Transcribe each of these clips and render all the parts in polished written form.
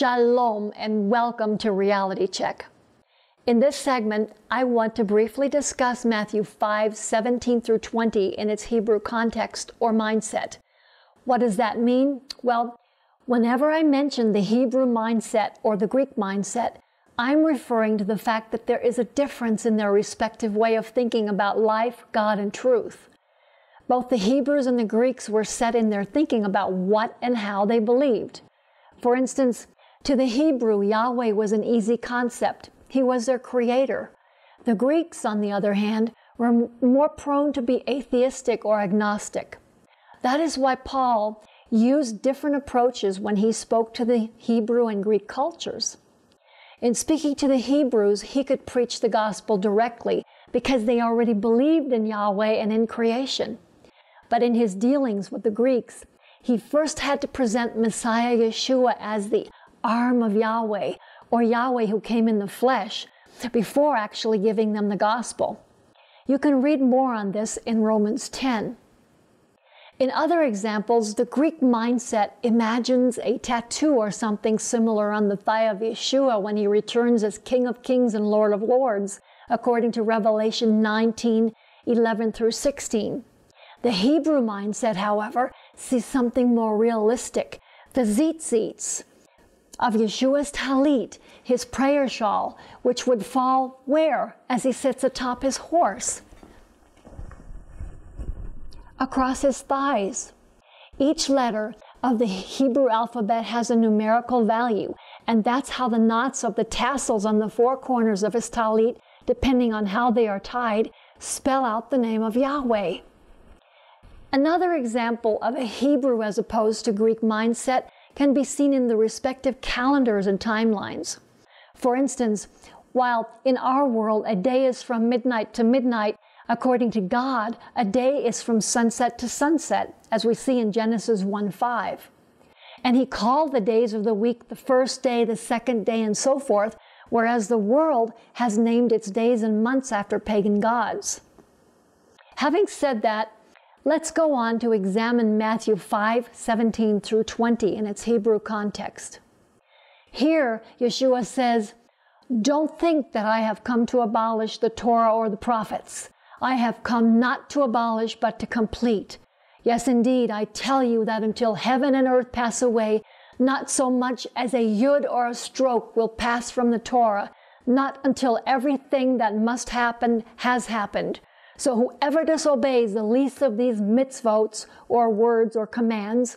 Shalom and welcome to Reality Check. In this segment, I want to briefly discuss Matthew 5:17 through 20 in its Hebrew context or mindset. What does that mean? Well, whenever I mention the Hebrew mindset or the Greek mindset, I'm referring to the fact that there is a difference in their respective way of thinking about life, God, and truth. Both the Hebrews and the Greeks were set in their thinking about what and how they believed. For instance, to the Hebrew, Yahweh was an easy concept. He was their creator. The Greeks, on the other hand, were more prone to be atheistic or agnostic. That is why Paul used different approaches when he spoke to the Hebrew and Greek cultures. In speaking to the Hebrews, he could preach the gospel directly because they already believed in Yahweh and in creation. But in his dealings with the Greeks, he first had to present Messiah Yeshua as the arm of Yahweh, or Yahweh who came in the flesh, before actually giving them the gospel. You can read more on this in Romans 10. In other examples, the Greek mindset imagines a tattoo or something similar on the thigh of Yeshua when he returns as King of Kings and Lord of Lords, according to Revelation 19:11 through 16. The Hebrew mindset, however, sees something more realistic, the tzitzits of Yeshua's talit, his prayer shawl, which would fall where? As he sits atop his horse. Across his thighs. Each letter of the Hebrew alphabet has a numerical value, and that's how the knots of the tassels on the four corners of his talit, depending on how they are tied, spell out the name of Yahweh. Another example of a Hebrew as opposed to Greek mindset can be seen in the respective calendars and timelines. For instance, while in our world a day is from midnight to midnight, according to God, a day is from sunset to sunset, as we see in Genesis 1:5. And he called the days of the week the first day, the second day, and so forth, whereas the world has named its days and months after pagan gods. Having said that, let's go on to examine Matthew 5:17 through 20 in its Hebrew context. Here, Yeshua says, "Don't think that I have come to abolish the Torah or the prophets. I have come not to abolish, but to complete. Yes, indeed, I tell you that until heaven and earth pass away, not so much as a yud or a stroke will pass from the Torah, not until everything that must happen has happened. So whoever disobeys the least of these mitzvot, or words or commands,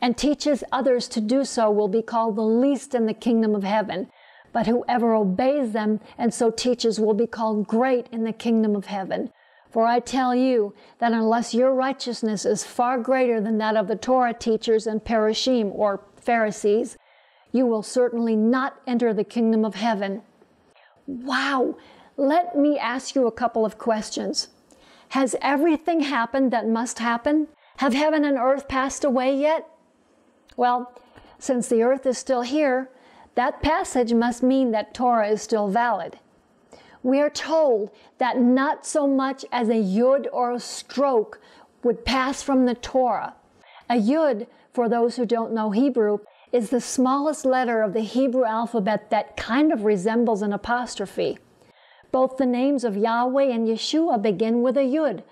and teaches others to do so will be called the least in the kingdom of heaven. But whoever obeys them and so teaches will be called great in the kingdom of heaven. For I tell you that unless your righteousness is far greater than that of the Torah teachers and Parashim, or Pharisees, you will certainly not enter the kingdom of heaven." Wow! Let me ask you a couple of questions. Has everything happened that must happen? Have heaven and earth passed away yet? Well, since the earth is still here, that passage must mean that Torah is still valid. We are told that not so much as a yud or a stroke would pass from the Torah. A yud, for those who don't know Hebrew, is the smallest letter of the Hebrew alphabet that kind of resembles an apostrophe. Both the names of Yahweh and Yeshua begin with a yud.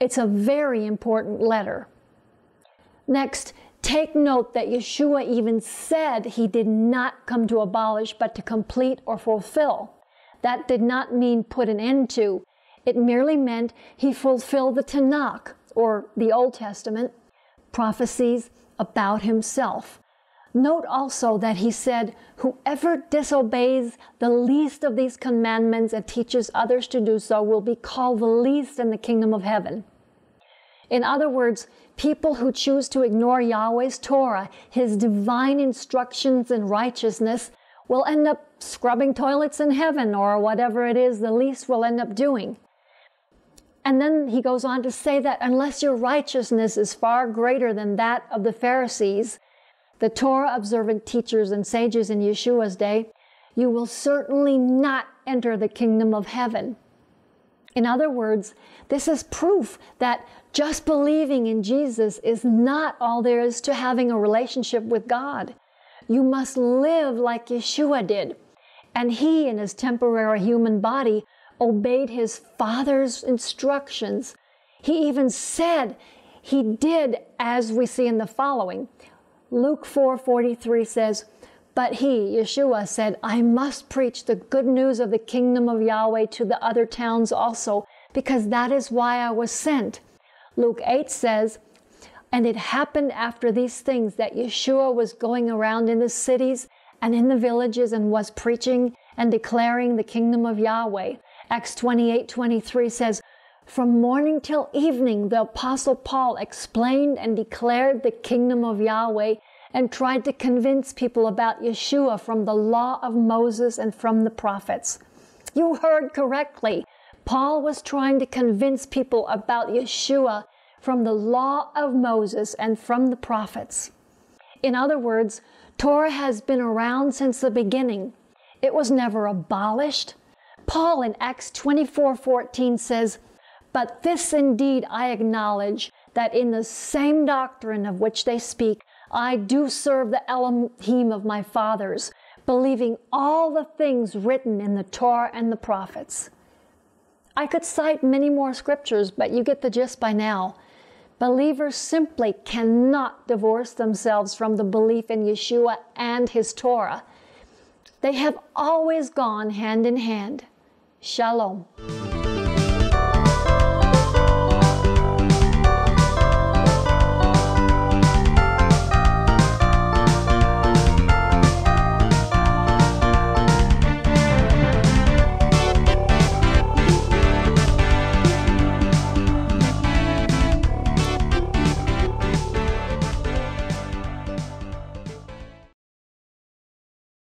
It's a very important letter. Next, take note that Yeshua even said he did not come to abolish, but to complete or fulfill. That did not mean put an end to. It merely meant he fulfilled the Tanakh, or the Old Testament, prophecies about himself. Note also that he said, "Whoever disobeys the least of these commandments and teaches others to do so will be called the least in the kingdom of heaven." In other words, people who choose to ignore Yahweh's Torah, his divine instructions in righteousness, will end up scrubbing toilets in heaven, or whatever it is the least will end up doing. And then he goes on to say that unless your righteousness is far greater than that of the Pharisees, the Torah-observant teachers and sages in Yeshua's day, you will certainly not enter the kingdom of heaven. In other words, this is proof that just believing in Jesus is not all there is to having a relationship with God. You must live like Yeshua did. And he, in his temporary human body, obeyed his Father's instructions. He even said he did, as we see in the following. Luke 4:43 says, "But he, Yeshua, said, I must preach the good news of the kingdom of Yahweh to the other towns also, because that is why I was sent." Luke 8 says, "And it happened after these things that Yeshua was going around in the cities and in the villages and was preaching and declaring the kingdom of Yahweh." Acts 28:23 says, "From morning till evening, the Apostle Paul explained and declared the kingdom of Yahweh and tried to convince people about Yeshua from the law of Moses and from the prophets." You heard correctly. Paul was trying to convince people about Yeshua from the law of Moses and from the prophets. In other words, Torah has been around since the beginning. It was never abolished. Paul in Acts 24:14 says, "But this indeed I acknowledge, that in the same doctrine of which they speak, I do serve the Elohim of my fathers, believing all the things written in the Torah and the prophets." I could cite many more scriptures, but you get the gist by now. Believers simply cannot divorce themselves from the belief in Yeshua and his Torah. They have always gone hand in hand. Shalom.